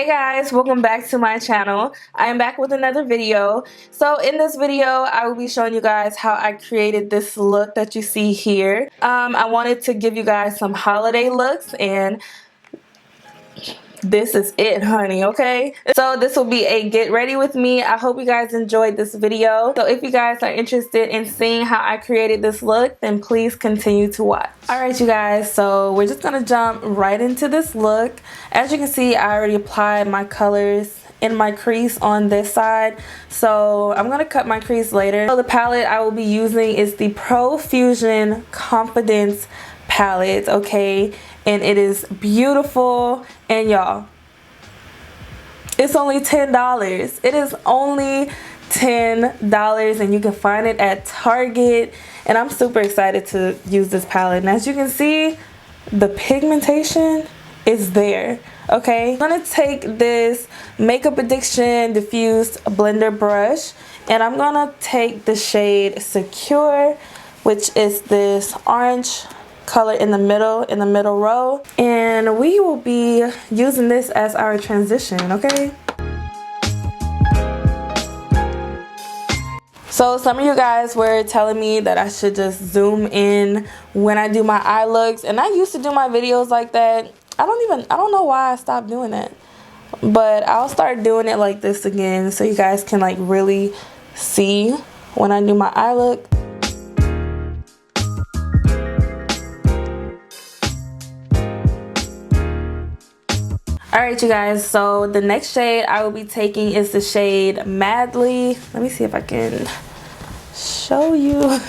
Hey guys, welcome back to my channel. I am back with another video. So in this video, I will be showing you guys how I created this look that you see here. I wanted to give you guys some holiday looks, and this is it, honey, okay? So this will be a get ready with me. I hope you guys enjoyed this video. So if you guys are interested in seeing how I created this look, then please continue to watch. Alright you guys, so we're just gonna jump right into this look. As you can see, I already applied my colors in my crease on this side, so I'm gonna cut my crease later. So the palette I will be using is the Profusion Confidence palette, okay? And it is beautiful, and y'all, it's only $10. It is only $10, and you can find it at Target, and I'm super excited to use this palette. And as you can see, the pigmentation is there, okay? I'm gonna take this Makeup Addiction diffused blender brush, and I'm gonna take the shade Secure, which is this orange color in the middle row, and we will be using this as our transition, okay? So some of you guys were telling me that I should just zoom in when I do my eye looks, and I used to do my videos like that. I don't know why I stopped doing that, but I'll start doing it like this again so you guys can like really see when I do my eye look. Alright you guys, so the next shade I will be taking is the shade Madly. Let me see if I can show you.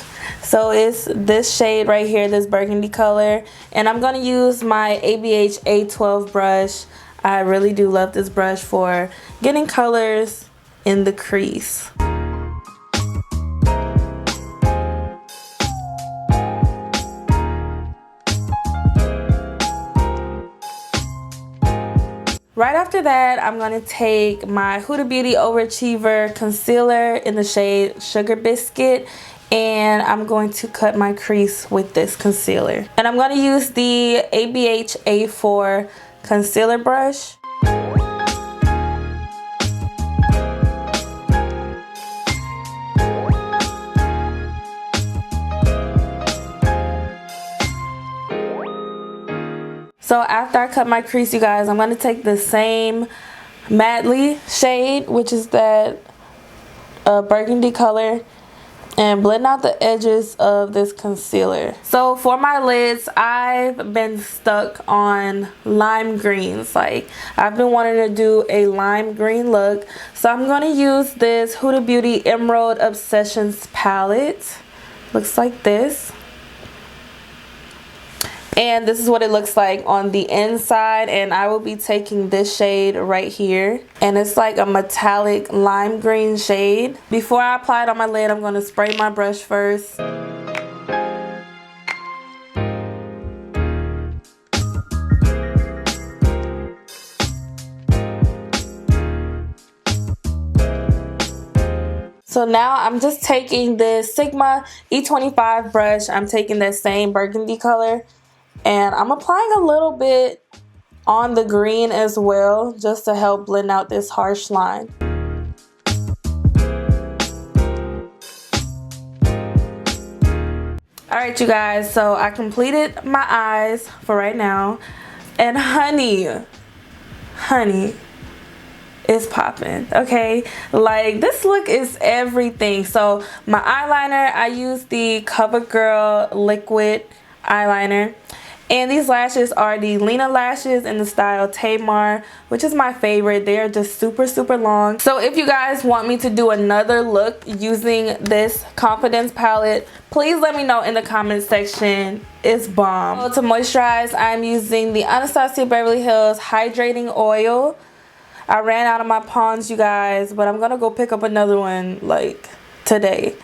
So it's this shade right here, this burgundy color, and I'm going to use my ABH A12 brush. I really do love this brush for getting colors in the crease. Right after that, I'm going to take my Huda Beauty Overachiever Concealer in the shade Sugar Biscuit, and I'm going to cut my crease with this concealer. And I'm going to use the ABH A4 concealer brush. So after I cut my crease, you guys, I'm going to take the same Madly shade, which is that burgundy color, and blend out the edges of this concealer. So for my lids, I've been stuck on lime greens. Like, I've been wanting to do a lime green look. So I'm going to use this Huda Beauty Emerald Obsessions palette. Looks like this. And this is what it looks like on the inside, and I will be taking this shade right here, and it's like a metallic lime green shade. Before I apply it on my lid, I'm going to spray my brush first. So now I'm just taking this Sigma E25 brush. I'm taking that same burgundy color, and I'm applying a little bit on the green as well, just to help blend out this harsh line. Alright you guys, so I completed my eyes for right now, and honey, it's popping, okay? Like, this look is everything. So my eyeliner, I use the Covergirl liquid eyeliner. And these lashes are the Lena Lashes in the style Tamar, which is my favorite. They are just super, super long. So if you guys want me to do another look using this Confidence palette, please let me know in the comment section. It's bomb. So to moisturize, I'm using the Anastasia Beverly Hills Hydrating Oil. I ran out of my Pond's, you guys, but I'm going to go pick up another one, like, today.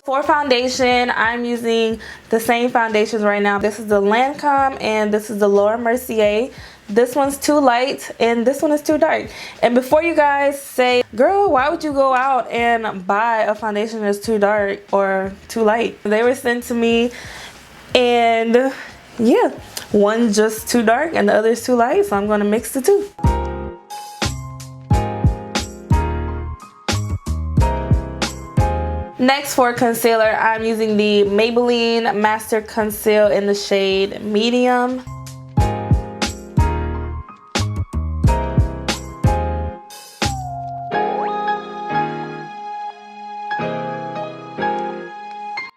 For foundation, I'm using the same foundations right now. This is the Lancome, and this is the Laura Mercier. This one's too light, and this one is too dark. And before you guys say, girl, why would you go out and buy a foundation that's too dark or too light? They were sent to me, and yeah, one just too dark and the other is too light, so I'm gonna mix the two. Next, for concealer, I'm using the Maybelline Master Conceal in the shade Medium.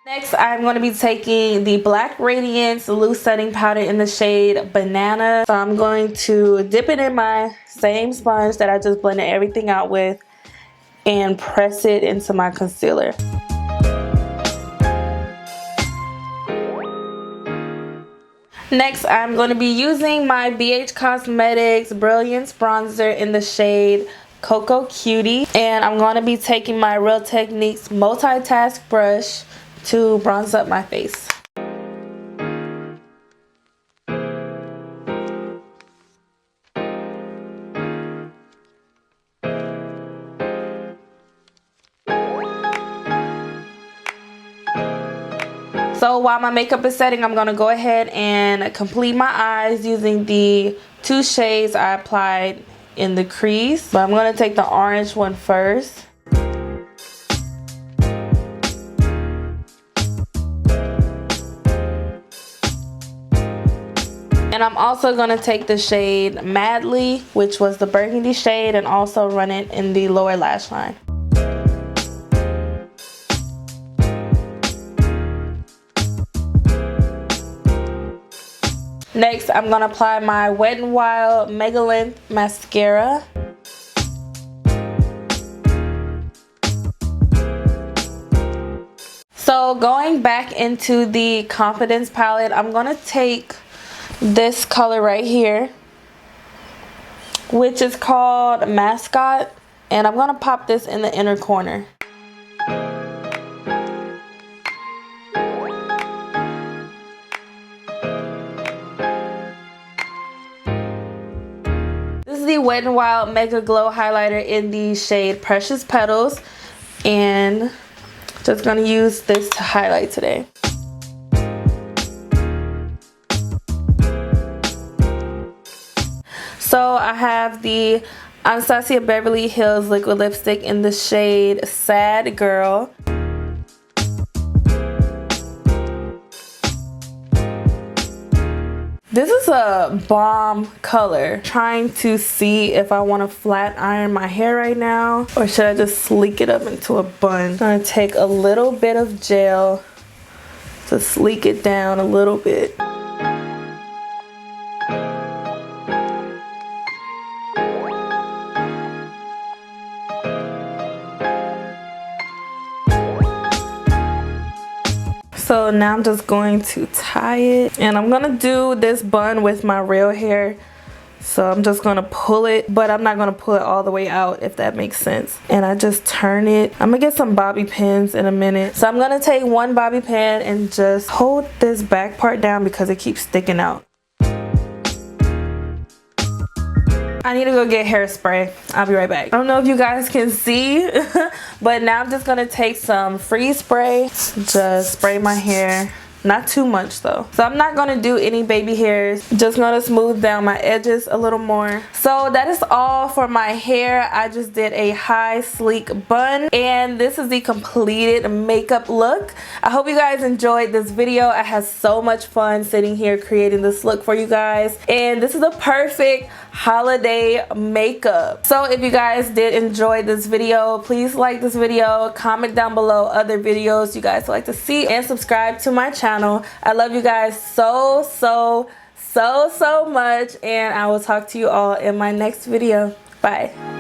Next, I'm going to be taking the Black Radiance Loose Setting Powder in the shade Banana. So I'm going to dip it in my same sponge that I just blended everything out with and press it into my concealer. Next, I'm going to be using my BH Cosmetics Brilliance Bronzer in the shade CoCo Cutie. And I'm going to be taking my Real Techniques Multitask Brush to bronze up my face. So while my makeup is setting, I'm going to go ahead and complete my eyes using the two shades I applied in the crease. But I'm going to take the orange one first. And I'm also going to take the shade Madly, which was the burgundy shade, and also run it in the lower lash line. Next, I'm going to apply my Wet n Wild Mega Length Mascara. So going back into the Confidence palette, I'm going to take this color right here, which is called Mascot, and I'm going to pop this in the inner corner. This is the Wet n Wild Mega Glow Highlighter in the shade Precious Petals, and just going to use this to highlight today. So I have the Anastasia Beverly Hills liquid lipstick in the shade Sad Girl. This is a bomb color. Trying to see if I want to flat iron my hair right now or should I just sleek it up into a bun. I'm going to take a little bit of gel to sleek it down a little bit. So now I'm just going to tie it, and I'm gonna do this bun with my real hair. So I'm just gonna pull it, but I'm not gonna pull it all the way out, if that makes sense. And I just turn it. I'm gonna get some bobby pins in a minute. So I'm gonna take one bobby pin and just hold this back part down because it keeps sticking out. I need to go get hairspray. I'll be right back. I don't know if you guys can see, but now I'm just gonna take some freeze spray, just spray my hair. Not too much though. So I'm not gonna do any baby hairs, just gonna smooth down my edges a little more. So that is all for my hair. I just did a high sleek bun, and this is the completed makeup look. I hope you guys enjoyed this video. I had so much fun sitting here creating this look for you guys, and this is the perfect holiday makeup. So if you guys did enjoy this video, please like this video, comment down below other videos you guys would like to see, and subscribe to my channel. I love you guys so much, and I will talk to you all in my next video. Bye.